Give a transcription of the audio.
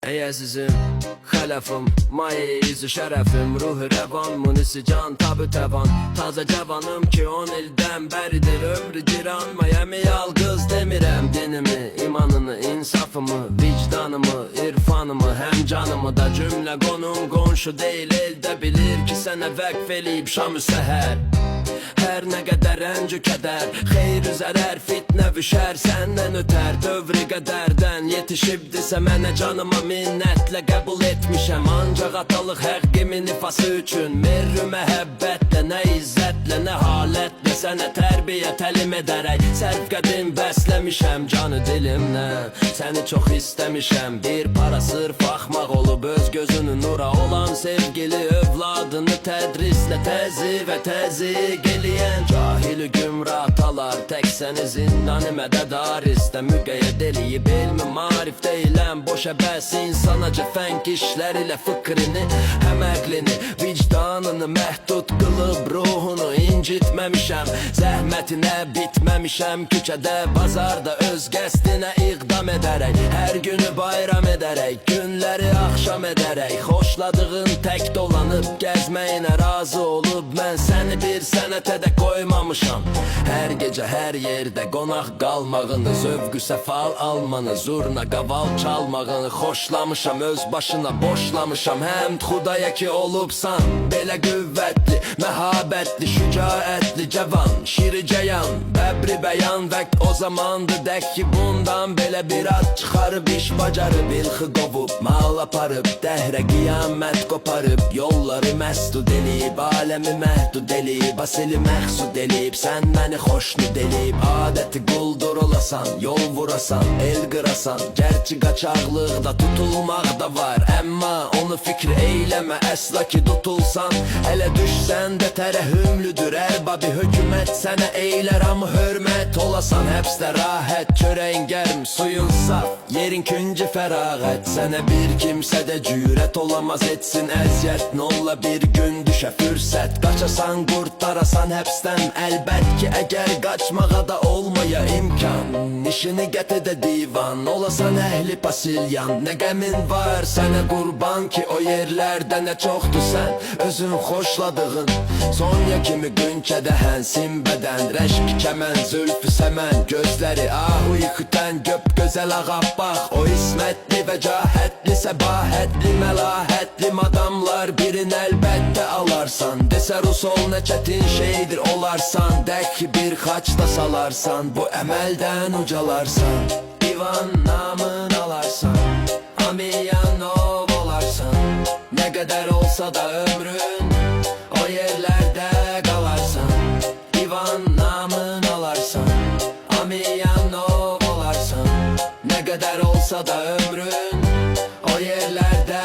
Ey əzizim, xələfim, maye izi şərəfim, ruhu rəvan, munisi can, tabı təvan. Taza cavanım ki 10 ildən bəridir ömrü giran. Mayami yalqız demirəm dinimi, imanını, insafımı, vicdanımı, irfanımı, həm canımı da. Cümlə qonum qonşu deyil, eldə bilir ki sənə vəqf eləyib şamı səhər. Hər nə qədər əncü kədər, xeyri zərər, fitnə vüşər, səndən ötər. Dövrü qədərdən yetişibdisə mənə canıma minnətlə qəbul etmişəm. Ancaq atalıq həqqimin ifası üçün merrü məhəbbətlə, nə izzətlə, nə halətlə sənə tərbiyə təlim edərək sərf qədim bəsləmişəm canı dilimlə. Səni çox istəmişəm, bir para sırf axmaq olub öz gözünün nura olan sevgili övladını tədrislə təzi və təziq eləyən cahili gümrahtalar. Tək səni zindanı mədədar istə müqəyyət eləyib elmi marif deyiləm boşa bəs insanacı fənk işlər ilə fıkrini, həm əqlini, vicdanını məhdud qılıb ruhunu incitməmişəm. Zəhmətinə bitməmişəm, küçədə, bazarda öz qəsdinə iqdam edərək, hər günü bayram edərək, günləri axşam edərək, xoşladığın tək dolanıb gəzməyinə razı olub mən səni bir sənətə də qoymamışam. Hər gecə hər yerdə qonaq qalmağını, zövqü səfal almanı, zurna qaval çalmağını xoşlamışam. Öz başına boşlamışam, həmd xudaya ki olubsan belə qüvvətli, məhabətli, şücaətli, cavan, şiricəyan, bəbri bəyan. Vəqt o zamandı dək ki bundan belə bir ad çıxarıb iş bacarıb, ilxi qovub, mal aparıb, dəhrə qiyamət qoparıb, yolları məsdud eləyib, aləmi məhdud eləyib, asili məxsud eləyib, sən məni xoşnud eləyib. Adəti quldur olasan, yol vurasan, el qırasan, gərçi qaçaqlıqda tutulmaq da var, əmma onu fikri eyləmə əsla ki tutulsan. Hələ düşsən də tərəhümlüdür ərbabi hökumət, sənə eylər amma hörmət olasan. Həbsdə rahət, çörəyin gərm, suyun saf, yerin küncü fərağət. Sənə bir kimsə də cürət olamaz etsin əziyyət, nolla bir gün düşə fürsət. Qaçasan, qurtarasan həbsdən, əlbət ki əgər qaçmağa da olmaya imkan. İşini gətidə divan, olasan əhli pasilyan. Nə qəmin var sənə qurban ki o yerlərdə nə çoxdur sən özün xoşladığın. Sonya kimi qünçədə hənsin bədən, rəşk kəmən, zülfü səmən, gözləri ahu yıxıtən göp gözəl ağabbaq. O ismətli və cahətli, səbahətli, məlahətli madamlar birin əlbəttə alarsan. Desə rus ol nə çətin şeydir olarsan, dək ki bir xaçda salarsan, bu əməldən ucalarsan, divan namın alarsan, Amiyanov olarsan. Nə qədər olsa da ömrün o yerlərdə qalarsan, divan namın alarsan, Amiyanov olarsan. Nə qədər olsa da ömrün o yerlərdə